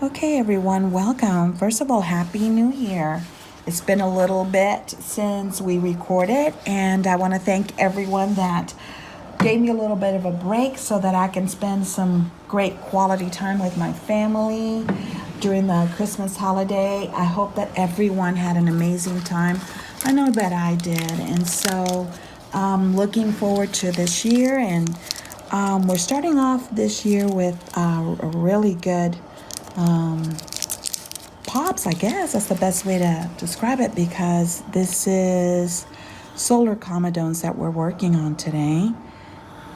Okay, everyone, welcome. First of all, Happy New Year. It's been a little bit since we recorded, and I want to thank everyone that gave me a little bit of a break so that I can spend some great quality time with my family during the Christmas holiday. I hope that everyone had an amazing time. I know that I did, and so looking forward to this year. And we're starting off this year with a really good pops, I guess that's the best way to describe it, because this is solar comedones that we're working on today,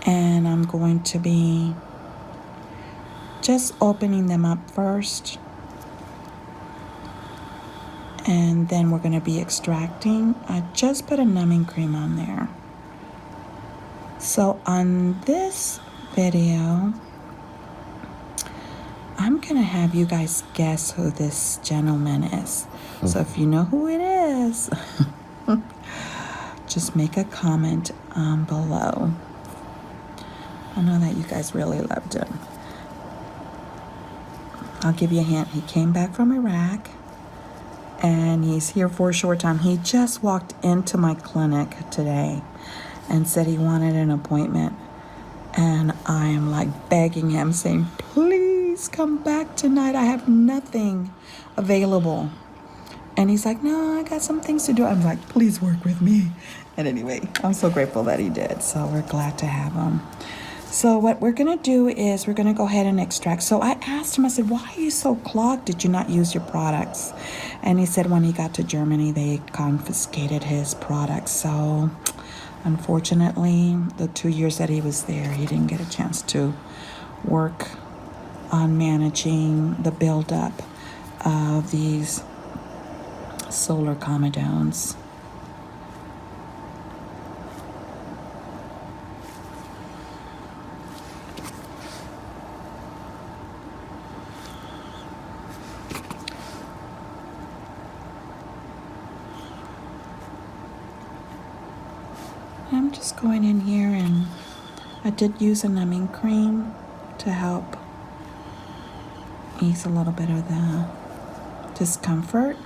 and I'm going to be just opening them up first, and then we're going to be extracting. I just put a numbing cream on there. So on this video, I'm going to have you guys guess who this gentleman is. So if you know who it is, just make a comment below. I know that you guys really loved him. I'll give you a hint. He came back from Iraq, and he's here for a short time. He just walked into my clinic today and said he wanted an appointment. And I am like begging him, saying, please come back tonight. I have nothing available. And he's like, no, I got some things to do. I'm like, please work with me. And anyway, I'm so grateful that he did. So we're glad to have him. So what we're going to do is we're going to go ahead and extract. So I asked him, I said, why are you so clogged? Did you not use your products? And he said when he got to Germany, they confiscated his products. So unfortunately, the 2 years that he was there, he didn't get a chance to work on managing the buildup of these solar comedones. I'm just going in here, and I did use a numbing cream to help ease a little bit of the discomfort.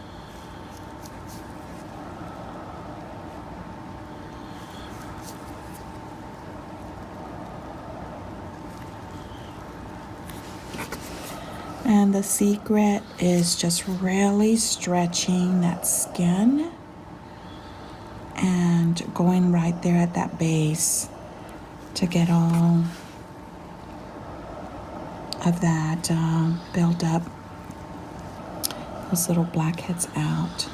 And the secret is just really stretching that skin and going right there at that base to get all of that build up, those little blackheads out.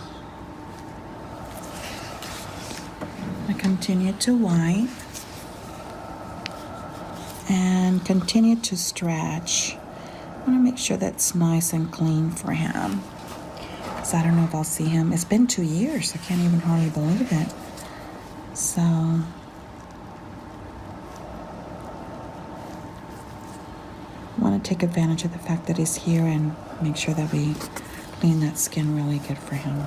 I continue to wipe and continue to stretch. I want to make sure that's nice and clean for him, because I don't know if I'll see him. It's been 2 years. I can't even hardly believe it. So I want to take advantage of the fact that he's here and make sure that we clean that skin really good for him.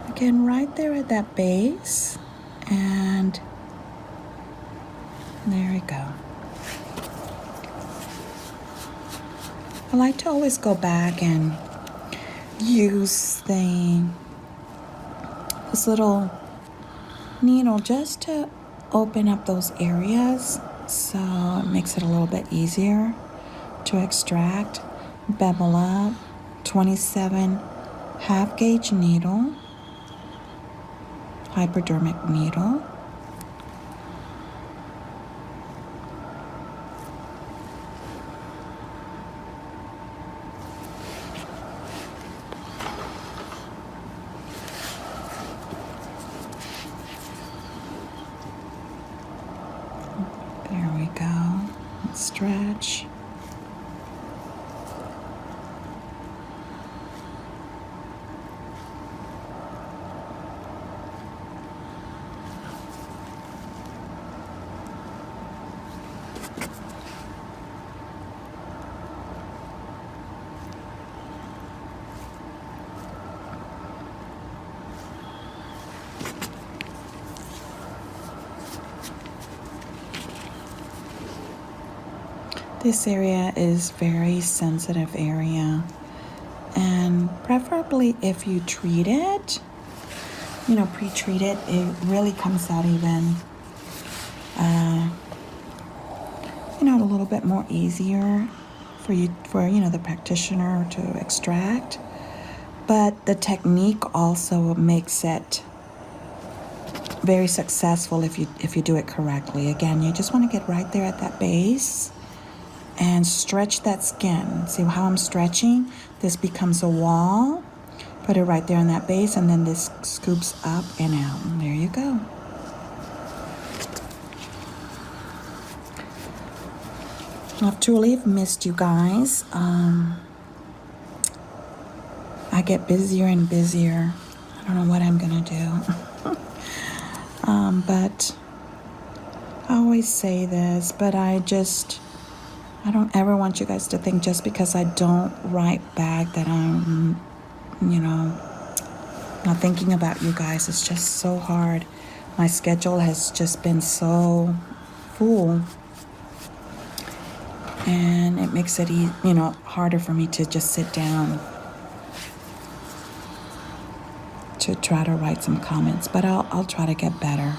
Again, right there at that base, and there we go. I like to always go back and use this little needle just to open up those areas, so it makes it a little bit easier to extract. Bevel up, 27 half gauge needle, hypodermic needle. There we go. Let's stretch. This area is very sensitive area, and preferably if you treat it, you know, pre-treat it, it really comes out even, you know, a little bit more easier for you, you know, the practitioner to extract. But the technique also makes it very successful if you do it correctly. Again, you just want to get right there at that base and stretch that skin. See how I'm stretching? This becomes a wall. Put it right there on that base, and then this scoops up and out. And there you go. I've truly missed you guys. I get busier and busier. I don't know what I'm gonna do. But I always say this, but I don't ever want you guys to think just because I don't write back that I'm, you know, not thinking about you guys. It's just so hard. My schedule has just been so full, and it makes it, you know, harder for me to just sit down to try to write some comments, but I'll try to get better.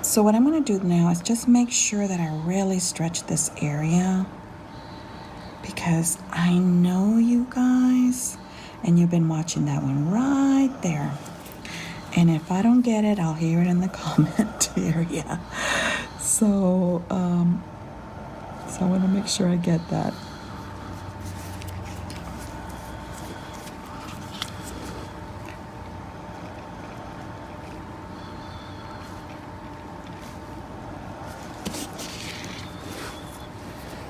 So what I'm going to do now is just make sure that I really stretch this area, because I know you guys, and you've been watching that one right there. And if I don't get it, I'll hear it in the comment area. So I want to make sure I get that.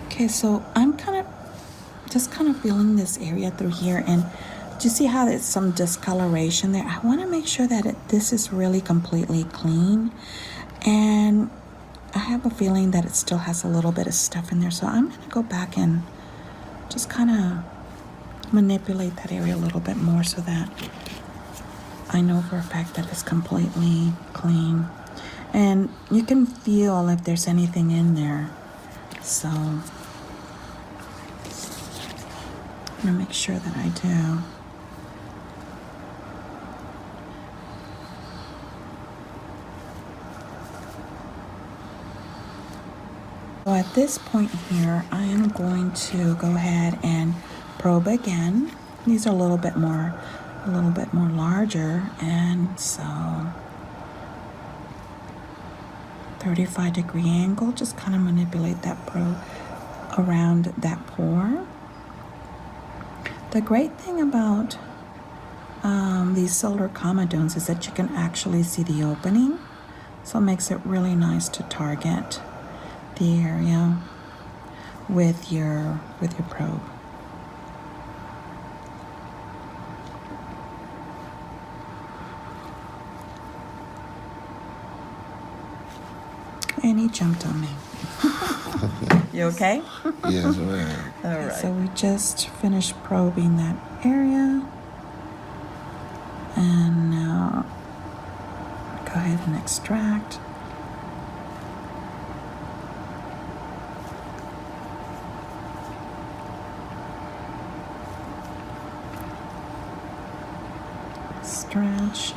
Okay, so I'm just kind of feeling this area through here, and do you see how there's some discoloration there? I want to make sure that this is really completely clean, and I have a feeling that it still has a little bit of stuff in there, so I'm going to go back and just kind of manipulate that area a little bit more so that I know for a fact that it's completely clean. And you can feel if there's anything in there, so I'm gonna make sure that I do. So at this point here, I am going to go ahead and probe again. These are a little bit more larger, and so 35-degree angle, just kind of manipulate that probe around that pore. The great thing about these solar comedones is that you can actually see the opening, so it makes it really nice to target the area with your probe. And he jumped on me. You okay? Yes, ma'am. All right. So we just finished probing that area. And now go ahead and extract. Stretch.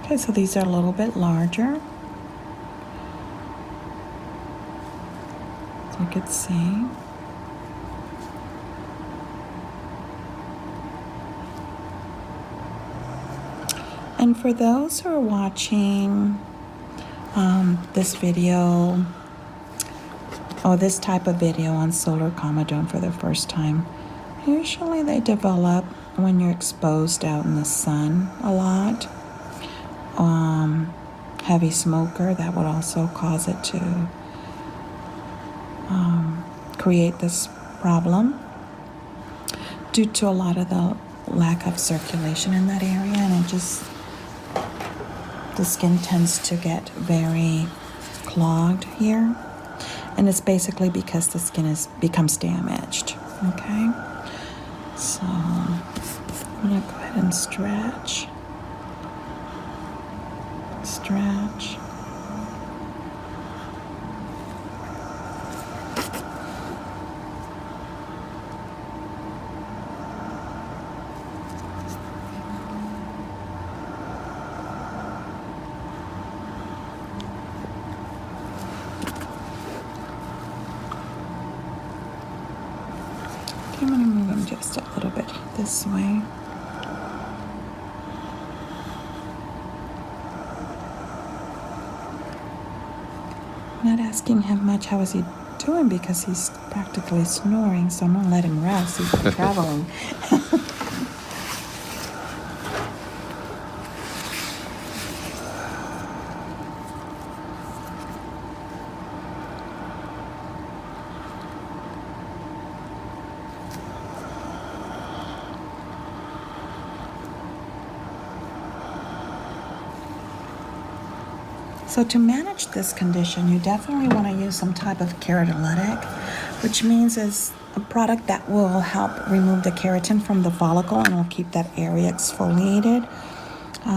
Okay, so these are a little bit larger, so you can see. And for those who are watching this video, or this type of video on solar comedone for the first time, usually they develop when you're exposed out in the sun a lot. Heavy smoker, that would also cause it to create this problem due to a lot of the lack of circulation in that area, and the skin tends to get very clogged here. And it's basically because the skin becomes damaged. Okay? So I'm going to go ahead and stretch. Stretch. I'm going to move them just a little bit this way. I'm not asking him much how is he doing because he's practically snoring, so I'm going to let him rest. He's traveling. So to manage this condition, you definitely want to use some type of keratolytic, which means it's a product that will help remove the keratin from the follicle and will keep that area exfoliated.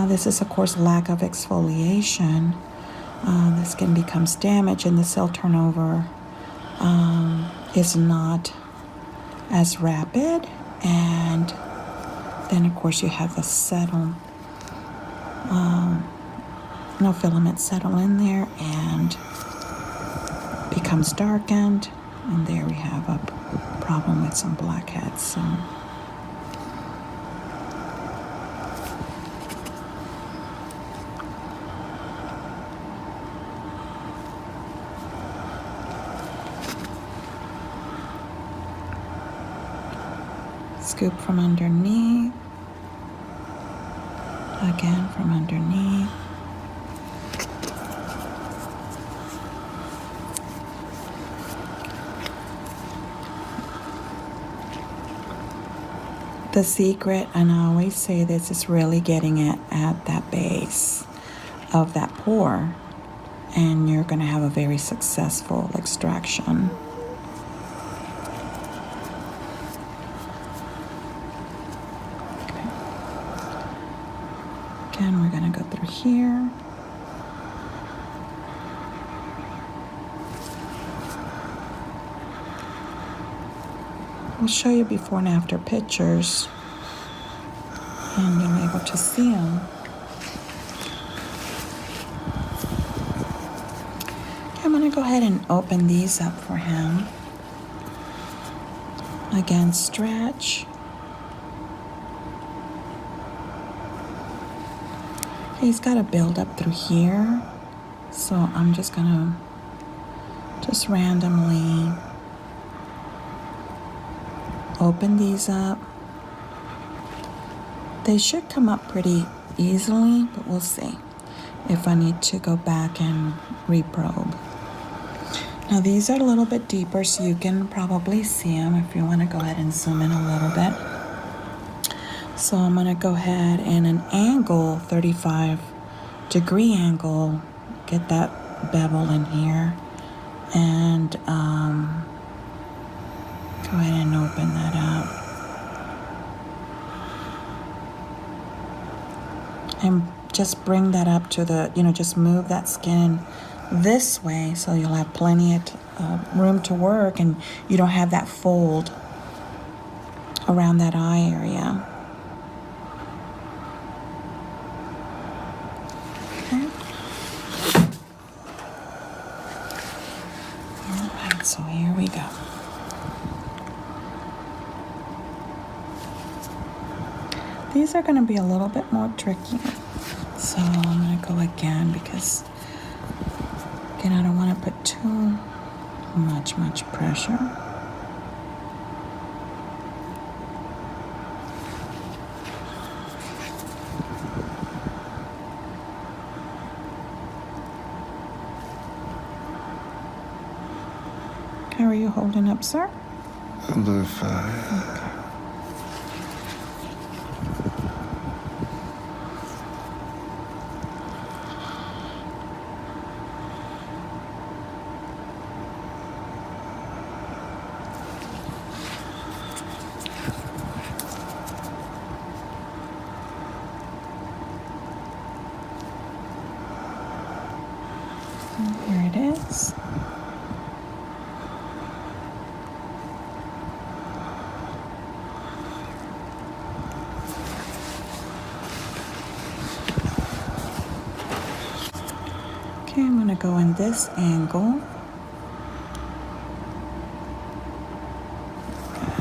This is, of course, lack of exfoliation. The skin becomes damaged and the cell turnover is not as rapid. And then, of course, you have the settle. No filaments settle in there and becomes darkened, and there we have a problem with some blackheads. So scoop from underneath, again from underneath. The secret, and I always say this, is really getting it at that base of that pore, and you're going to have a very successful extraction. Okay. Again, we're going to go through here. I'll show you before and after pictures, and you'll be able to see them. Okay, I'm going to go ahead and open these up for him. Again, stretch. Okay, he's got a build up through here, so I'm just going to just randomly open these up. They should come up pretty easily, but we'll see if I need to go back and reprobe. Now these are a little bit deeper, so you can probably see them if you want to go ahead and zoom in a little bit. So I'm going to go ahead and an angle, 35-degree angle, get that bevel in here, and go ahead and open that up. And just bring that up to the, just move that skin this way so you'll have plenty of room to work and you don't have that fold around that eye area. Okay. All right, so here we go. These are going to be a little bit more tricky. So I'm going to go again because, again, I don't want to put too much pressure. How are you holding up, sir? I'm doing fine. Okay. go in this angle.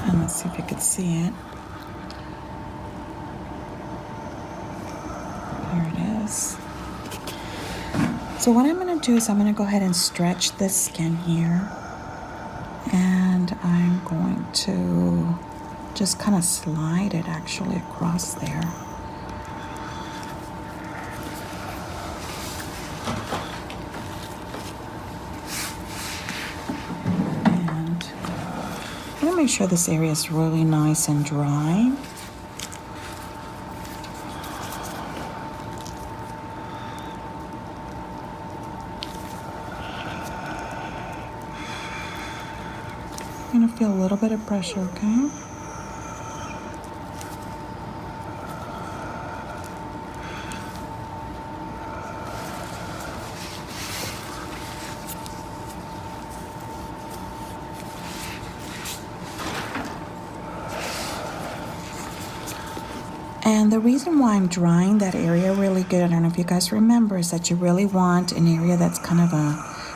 And let's see if you can see it. There it is. So what I'm going to do is I'm going to go ahead and stretch this skin here. And I'm going to just kind of slide it actually across there. And I'm going to make sure this area is really nice and dry. I'm going to feel a little bit of pressure, okay? And the reason why I'm drying that area really good, I don't know if you guys remember, is that you really want an area that's kind of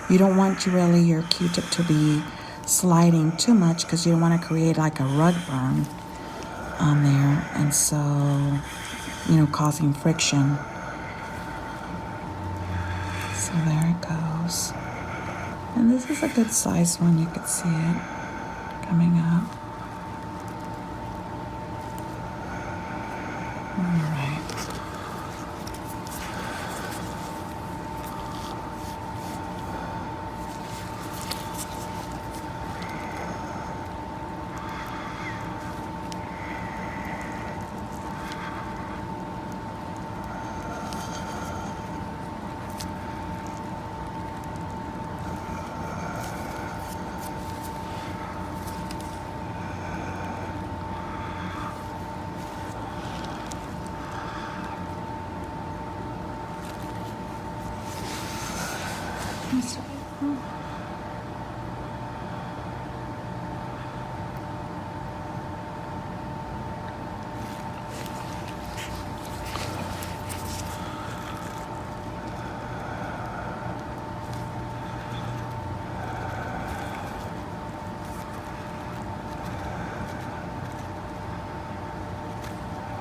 you don't want really your Q-tip to be sliding too much because you don't want to create like a rug burn on there, and so, you know, causing friction. So there it goes. And this is a good size one, you can see it coming up. All right.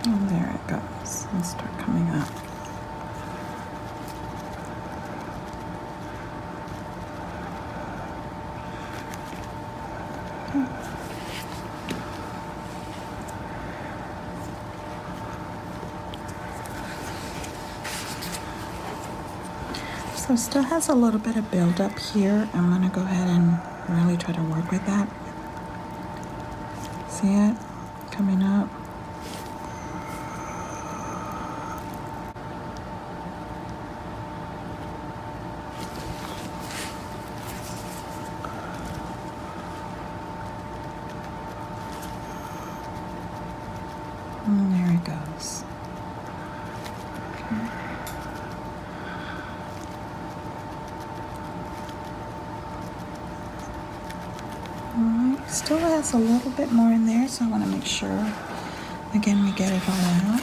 And there it goes. It'll start coming up. So it still has a little bit of buildup here. I'm going to go ahead and really try to work with that. See it coming up? And there it goes. Okay. Alright, still has a little bit more in there, so I want to make sure, again, we get it all out.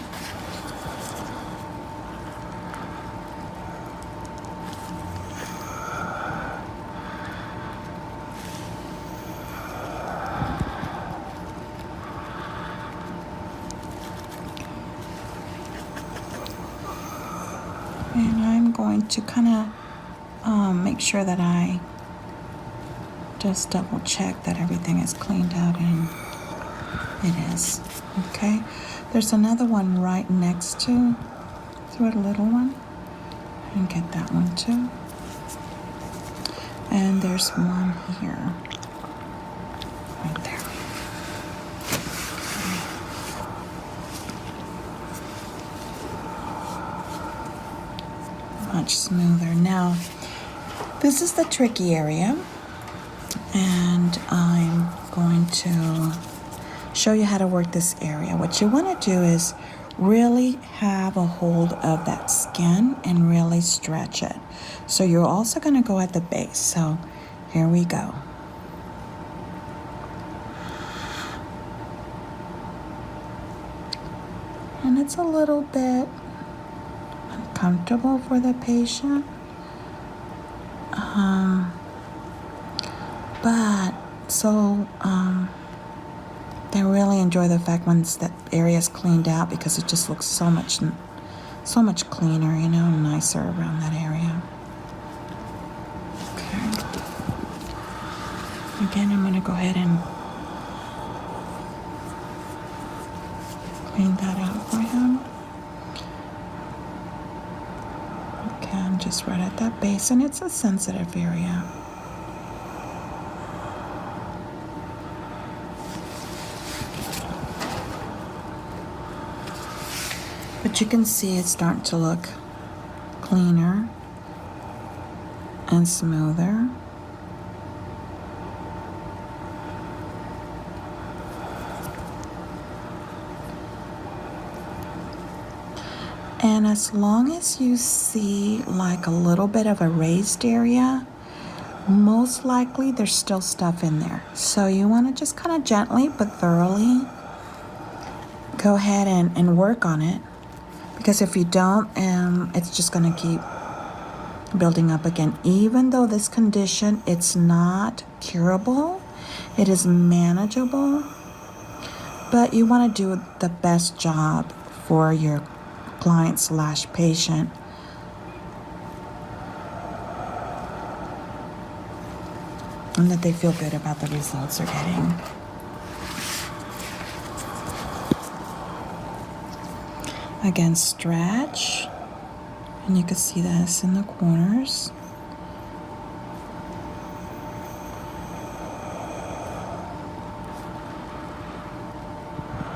And I'm going to kind of make sure that I just double check that everything is cleaned out, and it is. Okay, there's another one right next to it, a little one, and get that one too. And there's one here, right there. Much smoother. Now, this is the tricky area, and I'm going to show you how to work this area. What you want to do is really have a hold of that skin and really stretch it. So you're also going to go at the base. So here we go. And it's a little bit uncomfortable for the patient, But so they really enjoy the fact once that area is cleaned out because it just looks so much cleaner, you know, nicer around that area. Okay. Again, I'm going to go ahead and clean that out for him. Okay, I'm just right at that base, and it's a sensitive area. But you can see it's starting to look cleaner and smoother. And as long as you see like a little bit of a raised area, most likely there's still stuff in there. So you want to just kind of gently but thoroughly go ahead and work on it. Because if you don't, it's just going to keep building up again. Even though this condition, it's not curable, it is manageable, but you want to do the best job for your client/patient. And that they feel good about the results they're getting. Again, stretch, and you can see this in the corners.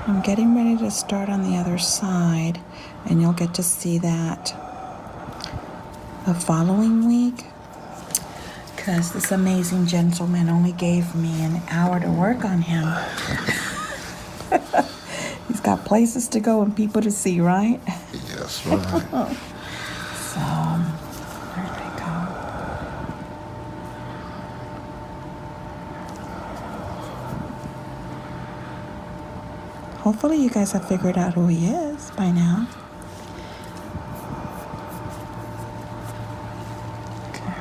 I'm getting ready to start on the other side, and you'll get to see that the following week, because this amazing gentleman only gave me an hour to work on him. He's got places to go and people to see, right? Yes, right. So, there we go. Hopefully you guys have figured out who he is by now. Okay.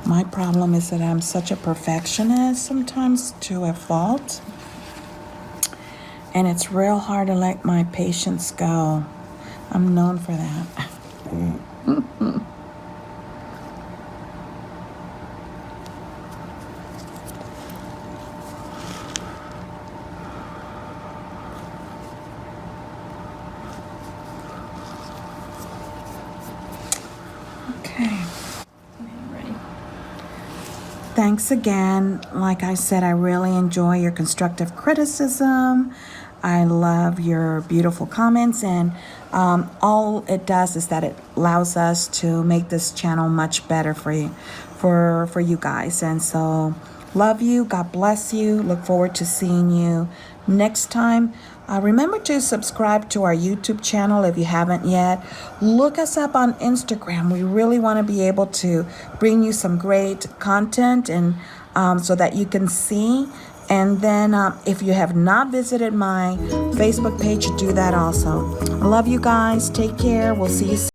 My problem is that I'm such a perfectionist sometimes to a fault. And it's real hard to let my patients go. I'm known for that. Okay. Thanks again. Like I said, I really enjoy your constructive criticism. I love your beautiful comments, and all it does is that it allows us to make this channel much better for you guys. And so, love you. God bless you. Look forward to seeing you next time. Remember to subscribe to our YouTube channel if you haven't yet. Look us up on Instagram. We really want to be able to bring you some great content, and so that you can see. And then if you have not visited my Facebook page, do that also. I love you guys. Take care. We'll see you soon.